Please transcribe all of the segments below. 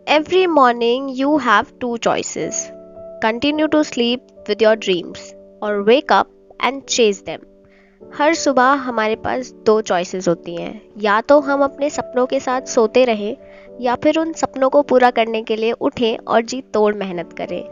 Every morning you have two choices: continue to sleep with your dreams or wake up and chase them. हर सुबह हमारे पास दो choices होती हैं, या तो हम अपने सपनों के साथ सोते रहें या फिर उन सपनों को पूरा करने के लिए उठें और जी तोड़ मेहनत करें.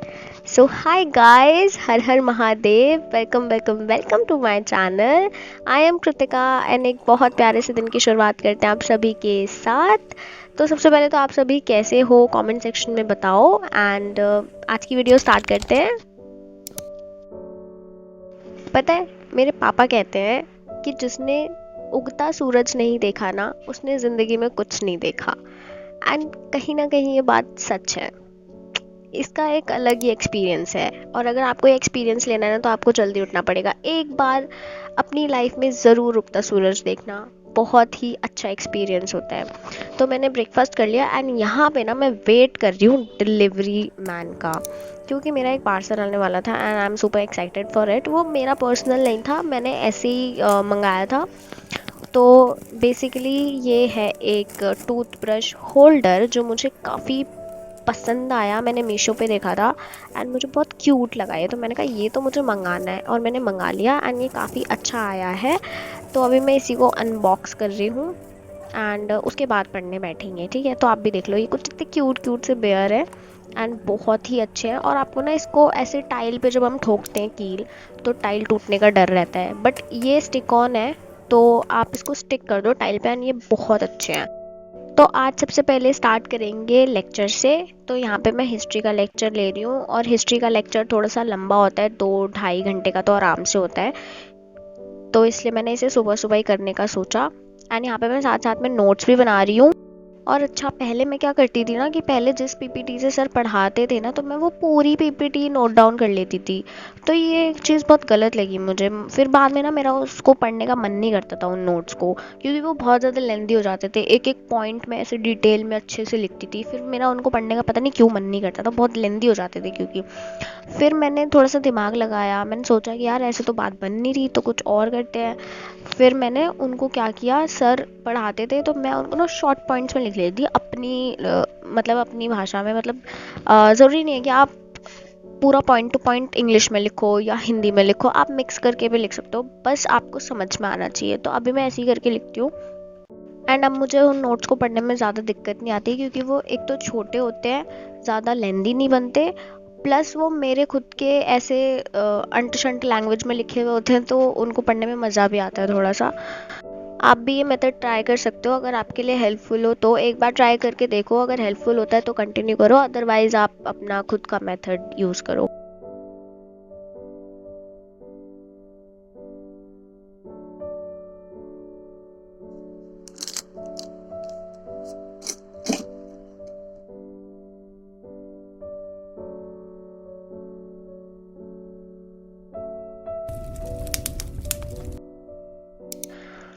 So hi guys, Har Har Mahadev, welcome welcome welcome to my channel. I am Kritika and एक बहुत प्यारे से दिन की शुरुआत करते हैं आप सभी के साथ. तो सबसे पहले तो आप सभी कैसे हो कमेंट सेक्शन में बताओ एंड आज की वीडियो स्टार्ट करते हैं. पता है, मेरे पापा कहते हैं कि जिसने उगता सूरज नहीं देखा ना, उसने ज़िंदगी में कुछ नहीं देखा. एंड कहीं ना कहीं ये बात सच है. इसका एक अलग ही एक्सपीरियंस है, और अगर आपको ये एक्सपीरियंस लेना है ना, तो आपको जल्दी उठना पड़ेगा. एक बार अपनी लाइफ में ज़रूर उगता सूरज देखना, बहुत ही अच्छा एक्सपीरियंस होता है. तो मैंने ब्रेकफास्ट कर लिया एंड यहाँ पे ना मैं वेट कर रही हूँ डिलीवरी मैन का, क्योंकि मेरा एक पार्सल आने वाला था and I am super excited for it. वो मेरा पर्सनल नहीं था, मैंने ऐसे ही मंगाया था. तो बेसिकली ये है एक टूथब्रश होल्डर जो मुझे काफ़ी पसंद आया. मैंने मीशो पे देखा था एंड मुझे बहुत क्यूट लगा ये, तो मैंने कहा ये तो मुझे मंगाना है, और मैंने मंगा लिया एंड ये काफ़ी अच्छा आया है. तो अभी मैं इसी को अनबॉक्स कर रही हूँ एंड उसके बाद पढ़ने बैठेंगे. ठीक है, तो आप भी देख लो, ये कुछ इतने क्यूट क्यूट से बेयर है एंड बहुत ही अच्छे हैं. और आपको ना इसको ऐसे टाइल पे जब हम ठोकते हैं कील, तो टाइल टूटने का डर रहता है, बट ये स्टिक ऑन है, तो आप इसको स्टिक कर दो टाइल पे एंड ये बहुत अच्छे हैं. तो आज सबसे पहले स्टार्ट करेंगे लेक्चर से. तो यहाँ पे मैं हिस्ट्री का लेक्चर ले रही हूँ, और हिस्ट्री का लेक्चर थोड़ा सा लंबा होता है, 2-2.5 घंटे का तो आराम से होता है. तो इसलिए मैंने इसे सुबह सुबह ही करने का सोचा. एंड यहाँ पे मैं साथ साथ में नोट्स भी बना रही हूँ. और अच्छा, पहले मैं क्या करती थी ना, कि पहले जिस पीपीटी से सर पढ़ाते थे ना, तो मैं वो पूरी पीपीटी नोट डाउन कर लेती थी. तो ये एक चीज़ बहुत गलत लगी मुझे. फिर बाद में ना मेरा उसको पढ़ने का मन नहीं करता था उन नोट्स को, क्योंकि वो बहुत ज़्यादा लेंदी हो जाते थे. एक एक पॉइंट में ऐसे डिटेल में अच्छे से लिखती थी, फिर मेरा उनको पढ़ने का पता नहीं क्यों मन नहीं करता था, बहुत लेंदी हो जाते थे. क्योंकि फिर मैंने थोड़ा सा दिमाग लगाया, मैंने सोचा कि यार ऐसे तो बात बन नहीं रही, तो कुछ और करते हैं. फिर मैंने उनको क्या किया, सर पढ़ाते थे तो मैं उनको ना शॉर्ट पॉइंट्स में लिख लेती थी अपनी मतलब अपनी भाषा में. मतलब ज़रूरी नहीं है कि आप पूरा पॉइंट टू पॉइंट इंग्लिश में लिखो या हिंदी में लिखो, आप मिक्स करके भी लिख सकते हो, बस आपको समझ में आना चाहिए. तो अभी मैं ऐसे ही करके लिखती हूँ एंड अब मुझे उन नोट्स को पढ़ने में ज़्यादा दिक्कत नहीं आती, क्योंकि वो एक तो छोटे होते हैं, ज़्यादा लेंदी नहीं बनते, प्लस वो मेरे खुद के ऐसे अंट शंट लैंग्वेज में लिखे हुए होते हैं, तो उनको पढ़ने में मज़ा भी आता है थोड़ा सा. आप भी ये मेथड ट्राई कर सकते हो, अगर आपके लिए हेल्पफुल हो तो एक बार ट्राई करके देखो. अगर हेल्पफुल होता है तो कंटिन्यू करो, अदरवाइज़ आप अपना खुद का मेथड यूज़ करो.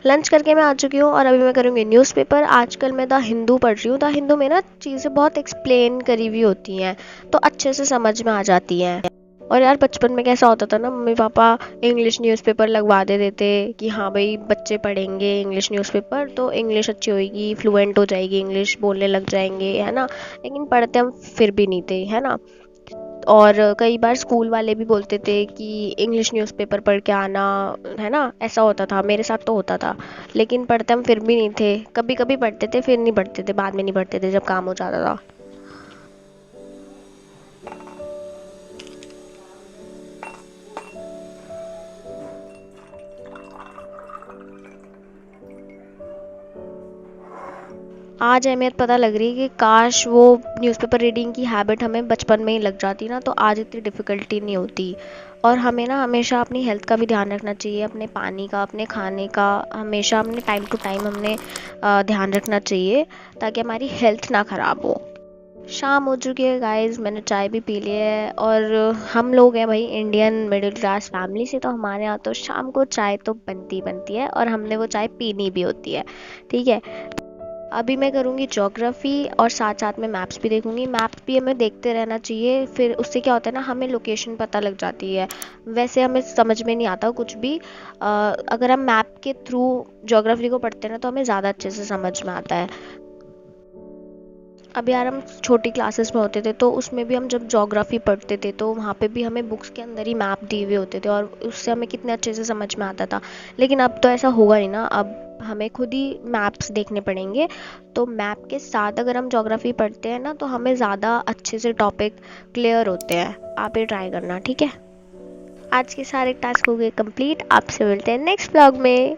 लंच करके मैं आ चुकी हूँ और अभी मैं करूँगी न्यूज़पेपर. आजकल मैं द हिंदू पढ़ रही हूँ. द हिंदू में ना चीज़ें बहुत एक्सप्लेन करी हुई होती हैं, तो अच्छे से समझ में आ जाती हैं. और यार बचपन में कैसा होता था ना, मम्मी पापा इंग्लिश न्यूज़पेपर लगवा देते थे कि हाँ भाई बच्चे पढ़ेंगे इंग्लिश न्यूज़पेपर तो इंग्लिश अच्छी होएगी, फ्लुएंट हो जाएगी, इंग्लिश बोलने लग जाएंगे, है ना. लेकिन पढ़ते हम फिर भी नहीं थे, है ना. और कई बार स्कूल वाले भी बोलते थे कि इंग्लिश न्यूज़पेपर पढ़ के आना, है ना. ऐसा होता था, मेरे साथ तो होता था, लेकिन पढ़ते हम फिर भी नहीं थे. कभी कभी पढ़ते थे, फिर नहीं पढ़ते थे, बाद में नहीं पढ़ते थे जब काम हो जाता था. आज अहमियत पता लग रही है कि काश वो न्यूज़पेपर रीडिंग की हैबिट हमें बचपन में ही लग जाती ना, तो आज इतनी डिफ़िकल्टी नहीं होती. और हमें ना हमेशा अपनी हेल्थ का भी ध्यान रखना चाहिए, अपने पानी का, अपने खाने का, हमेशा अपने टाइम टू टाइम हमने ध्यान रखना चाहिए, ताकि हमारी हेल्थ ना ख़राब हो. शाम हो चुकी है गाइस, मैंने चाय भी पी ली है. और हम लोग हैं भाई इंडियन मिडिल क्लास फैमिली से, तो हमारे यहाँ तो शाम को चाय तो बनती बनती है, और हमने वो चाय पीनी भी होती है. ठीक है, अभी मैं करूँगी ज्योग्राफी और साथ साथ में मैप्स भी देखूँगी. मैप्स भी हमें देखते रहना चाहिए, फिर उससे क्या होता है ना, हमें लोकेशन पता लग जाती है. वैसे हमें समझ में नहीं आता कुछ भी, अगर हम मैप के थ्रू ज्योग्राफी को पढ़ते हैं ना, तो हमें ज़्यादा अच्छे से समझ में आता है. अब यार हम छोटी क्लासेस में होते थे तो उसमें भी हम जब ज्योग्राफी पढ़ते थे तो वहाँ पे भी हमें बुक्स के अंदर ही मैप दिए हुए होते थे और उससे हमें कितने अच्छे से समझ में आता था। लेकिन अब तो ऐसा होगा नहीं ना, अब हमें खुद ही मैप्स देखने पड़ेंगे। तो मैप के साथ अगर हम ज्योग्राफी पढ़ते हैं ना तो हमें ज़्यादा अच्छे से टॉपिक क्लियर होते हैं। आप ये ट्राई करना, ठीक है। आज के सारे टास्क हो गए कंप्लीट। आपसे मिलते हैं नेक्स्ट ब्लॉग में।